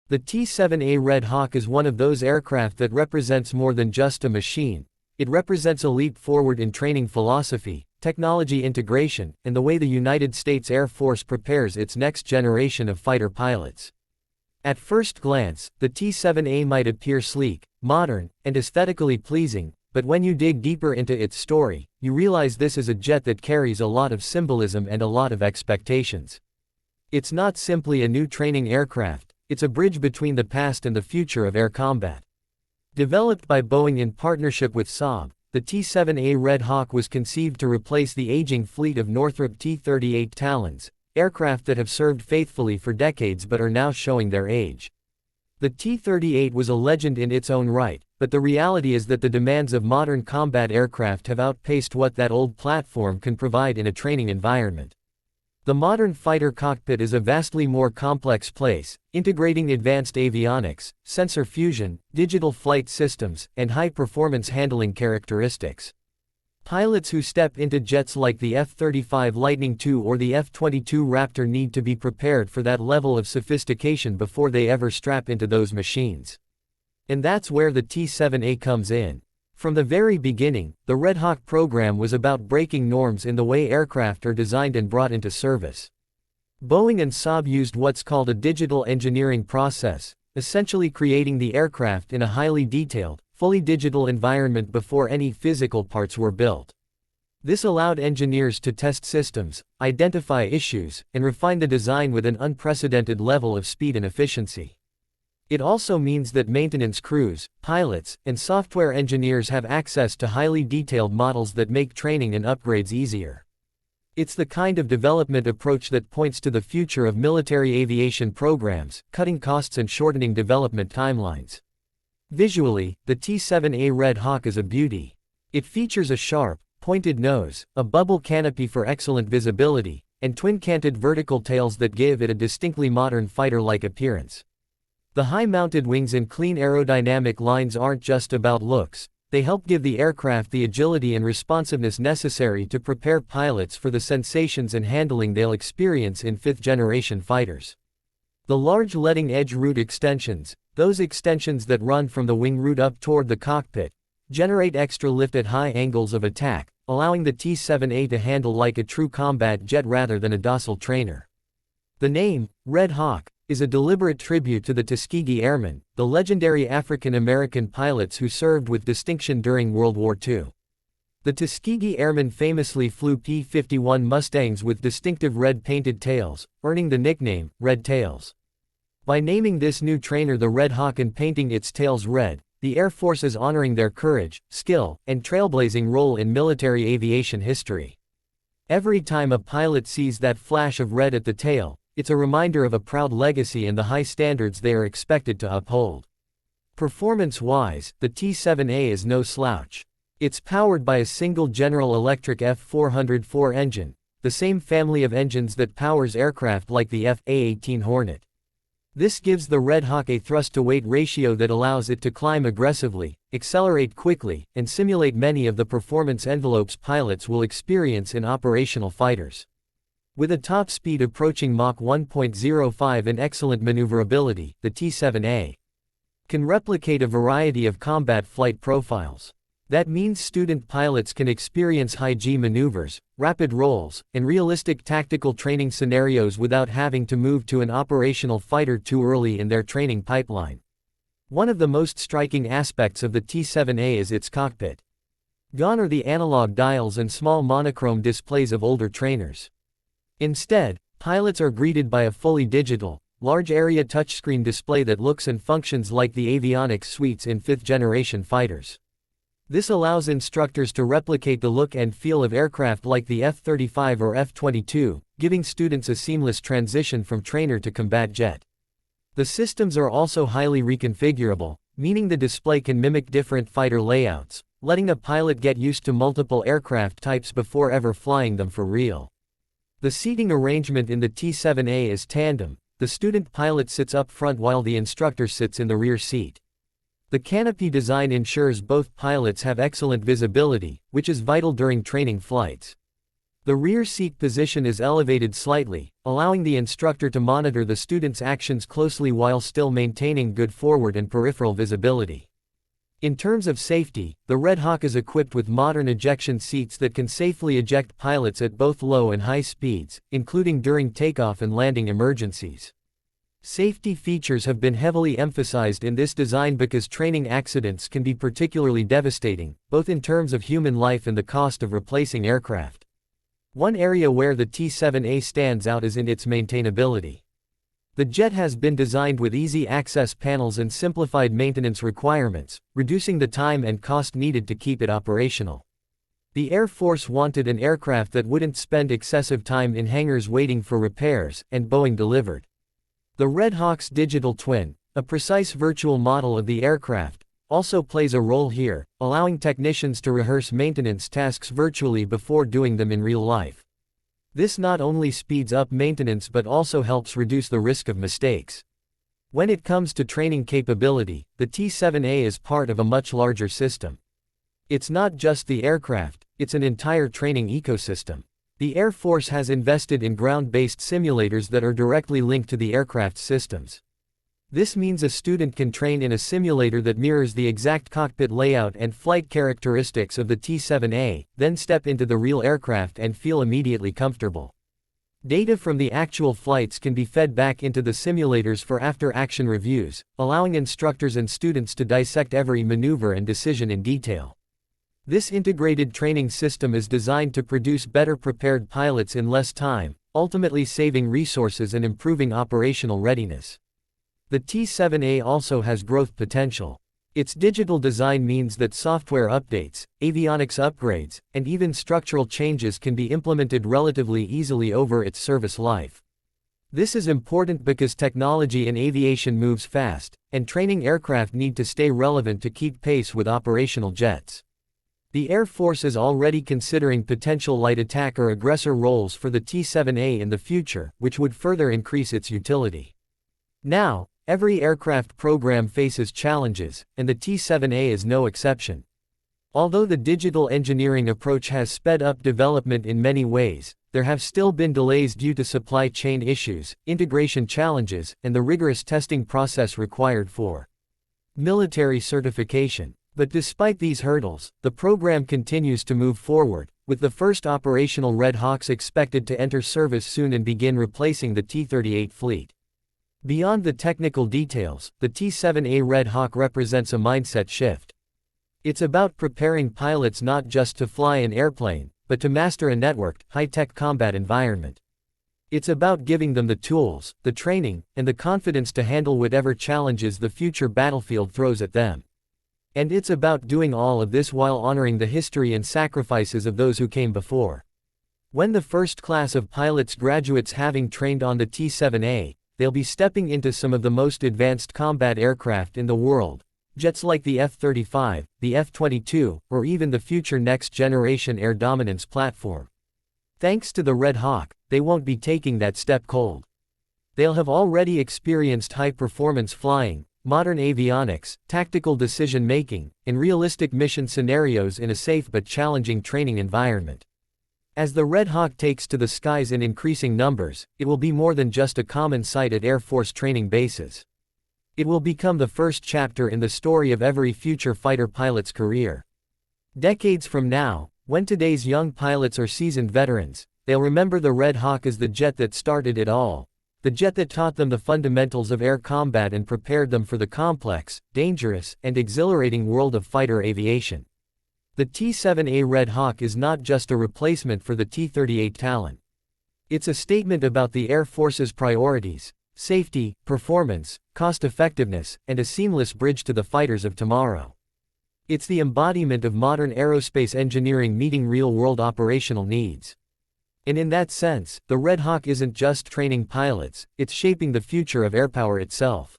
The T-7A Red Hawk is one of those aircraft that represents more than just a machine. It represents a leap forward in training philosophy, technology integration, and the way the United States Air Force prepares its next generation of fighter pilots. At first glance, the T-7A might appear sleek, modern, and aesthetically pleasing, but when you dig deeper into its story, you realize this is a jet that carries a lot of symbolism and a lot of expectations. It's not simply a new training aircraft, it's a bridge between the past and the future of air combat. Developed by Boeing in partnership with Saab, the T-7A Red Hawk was conceived to replace the aging fleet of Northrop T-38 Talons, aircraft that have served faithfully for decades but are now showing their age. The T-38 was a legend in its own right, but the reality is that the demands of modern combat aircraft have outpaced what that old platform can provide in a training environment. The modern fighter cockpit is a vastly more complex place, integrating advanced avionics, sensor fusion, digital flight systems, and high-performance handling characteristics. Pilots who step into jets like the F-35 Lightning II or the F-22 Raptor need to be prepared for that level of sophistication before they ever strap into those machines. And that's where the T-7A comes in. From the very beginning, the Red Hawk program was about breaking norms in the way aircraft are designed and brought into service. Boeing and Saab used what's called a digital engineering process, essentially creating the aircraft in a highly detailed, fully digital environment before any physical parts were built. This allowed engineers to test systems, identify issues, and refine the design with an unprecedented level of speed and efficiency. It also means that maintenance crews, pilots, and software engineers have access to highly detailed models that make training and upgrades easier. It's the kind of development approach that points to the future of military aviation programs, cutting costs and shortening development timelines. Visually, the T-7A Red Hawk is a beauty. It features a sharp, pointed nose, a bubble canopy for excellent visibility, and twin-canted vertical tails that give it a distinctly modern fighter-like appearance. The high-mounted wings and clean aerodynamic lines aren't just about looks, they help give the aircraft the agility and responsiveness necessary to prepare pilots for the sensations and handling they'll experience in fifth-generation fighters. The large leading-edge root extensions, those extensions that run from the wing root up toward the cockpit, generate extra lift at high angles of attack, allowing the T-7A to handle like a true combat jet rather than a docile trainer. The name, Red Hawk, is a deliberate tribute to the Tuskegee Airmen, the legendary African-American pilots who served with distinction during World War II. The Tuskegee Airmen famously flew P-51 Mustangs with distinctive red painted tails, earning the nickname, Red Tails. By naming this new trainer the Red Hawk and painting its tails red, the Air Force is honoring their courage, skill, and trailblazing role in military aviation history. Every time a pilot sees that flash of red at the tail, it's a reminder of a proud legacy and the high standards they are expected to uphold. Performance-wise, the T-7A is no slouch. It's powered by a single General Electric F404 engine, the same family of engines that powers aircraft like the F/A-18 Hornet. This gives the Red Hawk a thrust-to-weight ratio that allows it to climb aggressively, accelerate quickly, and simulate many of the performance envelopes pilots will experience in operational fighters. With a top speed approaching Mach 1.05 and excellent maneuverability, the T-7A can replicate a variety of combat flight profiles. That means student pilots can experience high-G maneuvers, rapid rolls, and realistic tactical training scenarios without having to move to an operational fighter too early in their training pipeline. One of the most striking aspects of the T-7A is its cockpit. Gone are the analog dials and small monochrome displays of older trainers. Instead, pilots are greeted by a fully digital, large-area touchscreen display that looks and functions like the avionics suites in fifth-generation fighters. This allows instructors to replicate the look and feel of aircraft like the F-35 or F-22, giving students a seamless transition from trainer to combat jet. The systems are also highly reconfigurable, meaning the display can mimic different fighter layouts, letting a pilot get used to multiple aircraft types before ever flying them for real. The seating arrangement in the T-7A is tandem. The student pilot sits up front while the instructor sits in the rear seat. The canopy design ensures both pilots have excellent visibility, which is vital during training flights. The rear seat position is elevated slightly, allowing the instructor to monitor the student's actions closely while still maintaining good forward and peripheral visibility. In terms of safety, the Red Hawk is equipped with modern ejection seats that can safely eject pilots at both low and high speeds, including during takeoff and landing emergencies. Safety features have been heavily emphasized in this design because training accidents can be particularly devastating, both in terms of human life and the cost of replacing aircraft. One area where the T-7A stands out is in its maintainability. The jet has been designed with easy access panels and simplified maintenance requirements, reducing the time and cost needed to keep it operational. The Air Force wanted an aircraft that wouldn't spend excessive time in hangars waiting for repairs, and Boeing delivered. The Red Hawk's digital twin, a precise virtual model of the aircraft, also plays a role here, allowing technicians to rehearse maintenance tasks virtually before doing them in real life. This not only speeds up maintenance but also helps reduce the risk of mistakes. When it comes to training capability, the T-7A is part of a much larger system. It's not just the aircraft, it's an entire training ecosystem. The Air Force has invested in ground-based simulators that are directly linked to the aircraft's systems. This means a student can train in a simulator that mirrors the exact cockpit layout and flight characteristics of the T-7A, then step into the real aircraft and feel immediately comfortable. Data from the actual flights can be fed back into the simulators for after-action reviews, allowing instructors and students to dissect every maneuver and decision in detail. This integrated training system is designed to produce better prepared pilots in less time, ultimately saving resources and improving operational readiness. The T-7A also has growth potential. Its digital design means that software updates, avionics upgrades, and even structural changes can be implemented relatively easily over its service life. This is important because technology in aviation moves fast, and training aircraft need to stay relevant to keep pace with operational jets. The Air Force is already considering potential light attack or aggressor roles for the T-7A in the future, which would further increase its utility. Now, every aircraft program faces challenges, and the T-7A is no exception. Although the digital engineering approach has sped up development in many ways, there have still been delays due to supply chain issues, integration challenges, and the rigorous testing process required for military certification. But despite these hurdles, the program continues to move forward, with the first operational Red Hawks expected to enter service soon and begin replacing the T-38 fleet. Beyond the technical details, the T-7A Red Hawk represents a mindset shift. It's about preparing pilots not just to fly an airplane, but to master a networked, high-tech combat environment. It's about giving them the tools, the training, and the confidence to handle whatever challenges the future battlefield throws at them. And it's about doing all of this while honoring the history and sacrifices of those who came before. When the first class of pilots graduates having trained on the T-7A, they'll be stepping into some of the most advanced combat aircraft in the world, jets like the F-35, the F-22, or even the future next-generation air dominance platform. Thanks to the Red Hawk, they won't be taking that step cold. They'll have already experienced high-performance flying, modern avionics, tactical decision-making, and realistic mission scenarios in a safe but challenging training environment. As the Red Hawk takes to the skies in increasing numbers, it will be more than just a common sight at Air Force training bases. It will become the first chapter in the story of every future fighter pilot's career. Decades from now, when today's young pilots are seasoned veterans, they'll remember the Red Hawk as the jet that started it all, the jet that taught them the fundamentals of air combat and prepared them for the complex, dangerous, and exhilarating world of fighter aviation. The T-7A Red Hawk is not just a replacement for the T-38 Talon. It's a statement about the Air Force's priorities: safety, performance, cost-effectiveness, and a seamless bridge to the fighters of tomorrow. It's the embodiment of modern aerospace engineering meeting real-world operational needs. And in that sense, the Red Hawk isn't just training pilots, it's shaping the future of airpower itself.